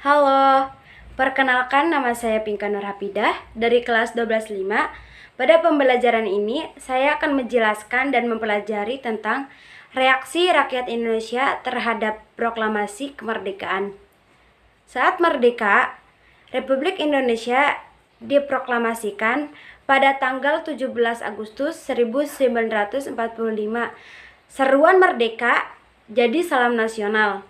Halo, perkenalkan nama saya Pinka Nurhapidah dari kelas 12.5. Pada pembelajaran ini, saya akan menjelaskan dan mempelajari tentang reaksi rakyat Indonesia terhadap proklamasi kemerdekaan. Saat merdeka, Republik Indonesia diproklamasikan pada tanggal 17 Agustus 1945. Seruan merdeka jadi salam nasional.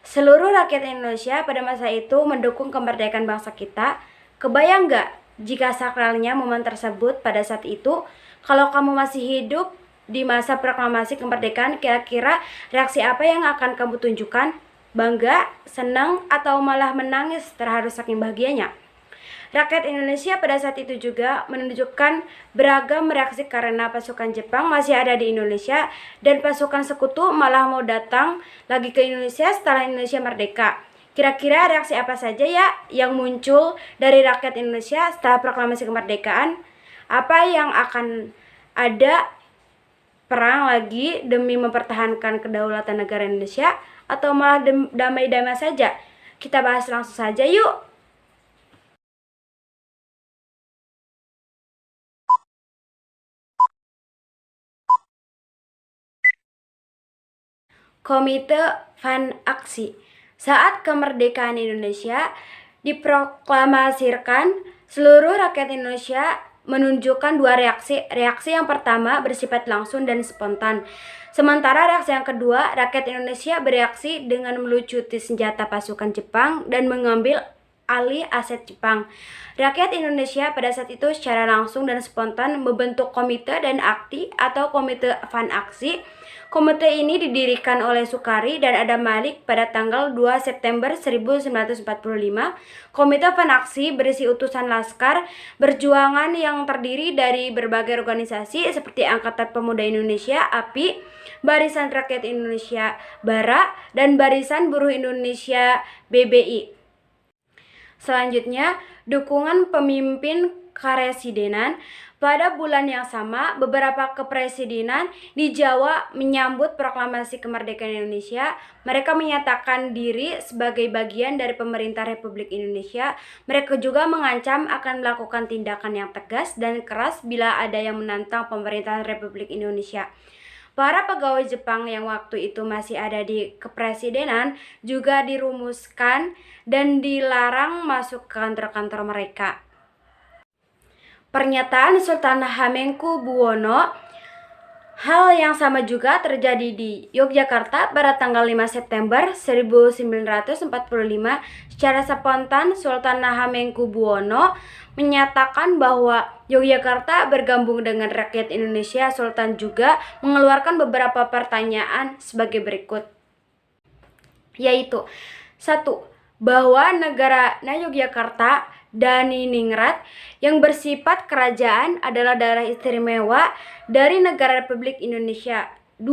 Seluruh rakyat Indonesia pada masa itu mendukung kemerdekaan bangsa kita. Kebayang gak jika sakralnya momen tersebut pada saat itu? Kalau kamu masih hidup di masa proklamasi kemerdekaan, kira-kira reaksi apa yang akan kamu tunjukkan? Bangga, senang, atau malah menangis terharu saking bahagianya? Rakyat Indonesia pada saat itu juga menunjukkan beragam reaksi karena pasukan Jepang masih ada di Indonesia dan pasukan sekutu malah mau datang lagi ke Indonesia setelah Indonesia merdeka. Kira-kira reaksi apa saja ya yang muncul dari rakyat Indonesia setelah proklamasi kemerdekaan? Apa yang akan ada perang lagi demi mempertahankan kedaulatan negara Indonesia atau malah damai-damai saja? Kita bahas langsung saja yuk. Komite Van Aksi. Saat kemerdekaan Indonesia diproklamasikan, seluruh rakyat Indonesia menunjukkan dua reaksi. Reaksi yang pertama bersifat langsung dan spontan. Sementara reaksi yang kedua, rakyat Indonesia bereaksi dengan melucuti senjata pasukan Jepang dan mengambil alih aset Jepang. Rakyat Indonesia pada saat itu secara langsung dan spontan membentuk komite dan akti atau komite Van Aksi. Komite ini didirikan oleh Sukari dan Adam Malik pada tanggal 2 September 1945. Komite Van Aksi berisi utusan laskar berjuangan yang terdiri dari berbagai organisasi seperti Angkatan Pemuda Indonesia (API), Barisan Rakyat Indonesia (BARA), dan Barisan Buruh Indonesia (BBI). Selanjutnya, dukungan pemimpin karesidenan. Pada bulan yang sama, beberapa kepresidenan di Jawa menyambut proklamasi kemerdekaan Indonesia. Mereka menyatakan diri sebagai bagian dari pemerintah Republik Indonesia. Mereka juga mengancam akan melakukan tindakan yang tegas dan keras bila ada yang menantang pemerintahan Republik Indonesia. Para pegawai Jepang yang waktu itu masih ada di kepresidenan juga dirumuskan dan dilarang masuk ke kantor-kantor mereka. Pernyataan Sultan Hamengkubuwono. Hal yang sama juga terjadi di Yogyakarta pada tanggal 5 September 1945. Secara spontan, Sultan Hamengkubuwono menyatakan bahwa Yogyakarta bergabung dengan rakyat Indonesia. Sultan juga mengeluarkan beberapa pertanyaan sebagai berikut, yaitu 1. Bahwa negara Yogyakarta dan Ningrat yang bersifat kerajaan adalah daerah istimewa dari negara Republik Indonesia. 2.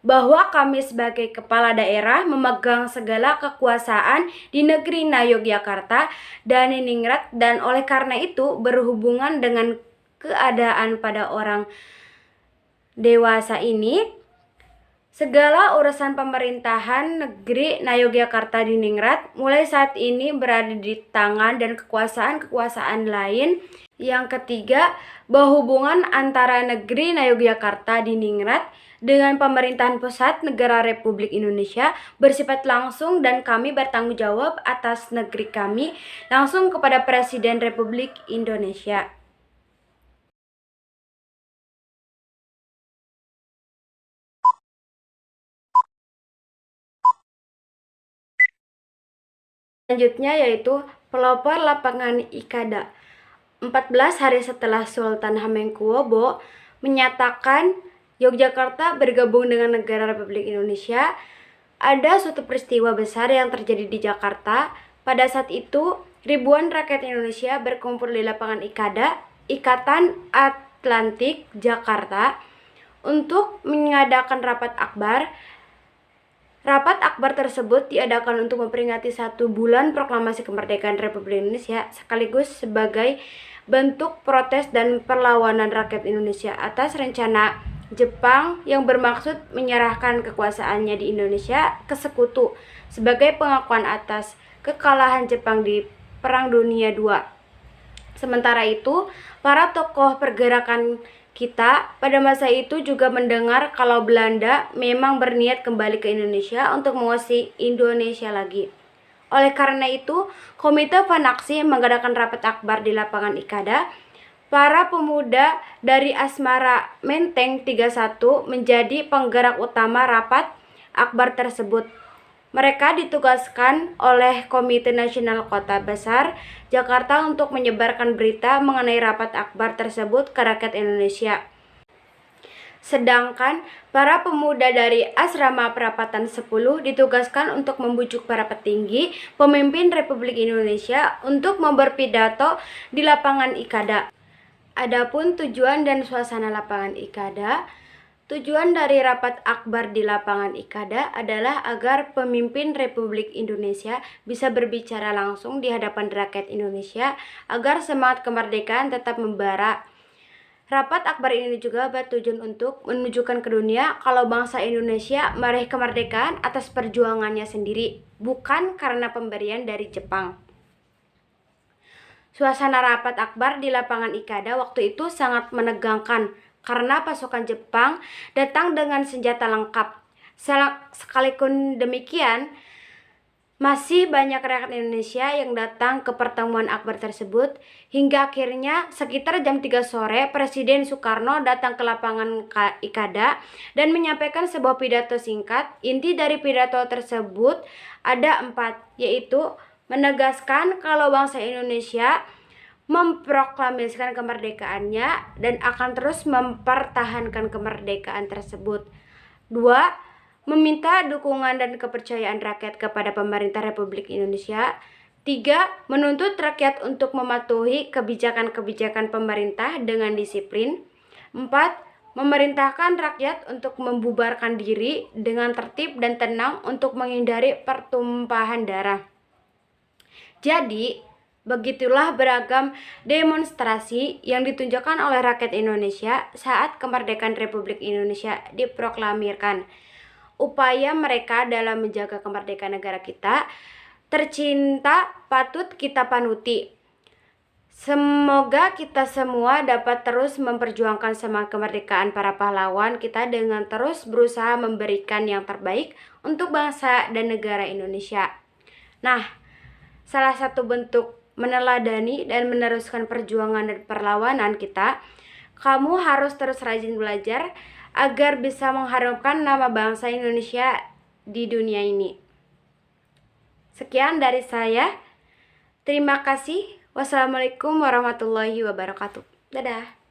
Bahwa kami sebagai kepala daerah memegang segala kekuasaan di negeri Yogyakarta dan Ningrat dan oleh karena itu berhubungan dengan keadaan pada orang dewasa ini, segala urusan pemerintahan negeri Yogyakarta di Ningrat mulai saat ini berada di tangan dan kekuasaan-kekuasaan lain. Yang ketiga, bahwa hubungan antara negeri Yogyakarta di Ningrat dengan pemerintahan pusat negara Republik Indonesia bersifat langsung dan kami bertanggung jawab atas negeri kami langsung kepada Presiden Republik Indonesia. Selanjutnya yaitu pelopor lapangan Ikada. 14 hari setelah Sultan Hamengkubuwono menyatakan Yogyakarta bergabung dengan negara Republik Indonesia, ada suatu peristiwa besar yang terjadi di Jakarta. Pada saat itu, ribuan rakyat Indonesia berkumpul di lapangan Ikada, Ikatan Atlantik Jakarta, untuk mengadakan rapat akbar. Rapat akbar tersebut diadakan untuk memperingati 1 bulan proklamasi kemerdekaan Republik Indonesia sekaligus sebagai bentuk protes dan perlawanan rakyat Indonesia atas rencana Jepang yang bermaksud menyerahkan kekuasaannya di Indonesia ke sekutu sebagai pengakuan atas kekalahan Jepang di Perang Dunia II. Sementara itu, para tokoh pergerakan kita pada masa itu juga mendengar kalau Belanda memang berniat kembali ke Indonesia untuk menguasai Indonesia lagi. Oleh karena itu, Komite Panaksi mengadakan rapat akbar di lapangan Ikada. Para pemuda dari Asmara Menteng 31 menjadi penggerak utama rapat akbar tersebut. Mereka ditugaskan oleh Komite Nasional Kota Besar Jakarta untuk menyebarkan berita mengenai rapat akbar tersebut ke rakyat Indonesia. Sedangkan para pemuda dari Asrama Perapatan 10 ditugaskan untuk membujuk para petinggi pemimpin Republik Indonesia untuk berpidato di lapangan Ikada. Adapun tujuan dan suasana lapangan Ikada, tujuan dari rapat akbar di lapangan Ikada adalah agar pemimpin Republik Indonesia bisa berbicara langsung di hadapan rakyat Indonesia agar semangat kemerdekaan tetap membara. Rapat akbar ini juga bertujuan untuk menunjukkan ke dunia kalau bangsa Indonesia meraih kemerdekaan atas perjuangannya sendiri, bukan karena pemberian dari Jepang. Suasana rapat akbar di lapangan Ikada waktu itu sangat menegangkan karena pasukan Jepang datang dengan senjata lengkap. Sekalipun demikian, masih banyak rakyat Indonesia yang datang ke pertemuan akbar tersebut hingga akhirnya sekitar jam 3 sore Presiden Soekarno datang ke lapangan Ikada dan menyampaikan sebuah pidato singkat. Inti dari pidato tersebut ada 4, yaitu menegaskan kalau bangsa Indonesia memproklamasikan kemerdekaannya dan akan terus mempertahankan kemerdekaan tersebut. 2. Meminta dukungan dan kepercayaan rakyat kepada pemerintah Republik Indonesia. 3. Menuntut rakyat untuk mematuhi kebijakan-kebijakan pemerintah dengan disiplin. 4. Memerintahkan rakyat untuk membubarkan diri dengan tertib dan tenang untuk menghindari pertumpahan darah. Jadi, begitulah beragam demonstrasi yang ditunjukkan oleh rakyat Indonesia saat kemerdekaan Republik Indonesia diproklamirkan. Upaya mereka dalam menjaga kemerdekaan negara kita tercinta patut kita panuti. Semoga kita semua dapat terus memperjuangkan semangat kemerdekaan para pahlawan kita dengan terus berusaha memberikan yang terbaik untuk bangsa dan negara Indonesia. Nah, salah satu bentuk meneladani dan meneruskan perjuangan dan perlawanan kita, kamu harus terus rajin belajar agar bisa mengharumkan nama bangsa Indonesia di dunia ini. Sekian dari saya. Terima kasih. Wassalamualaikum warahmatullahi wabarakatuh. Dadah.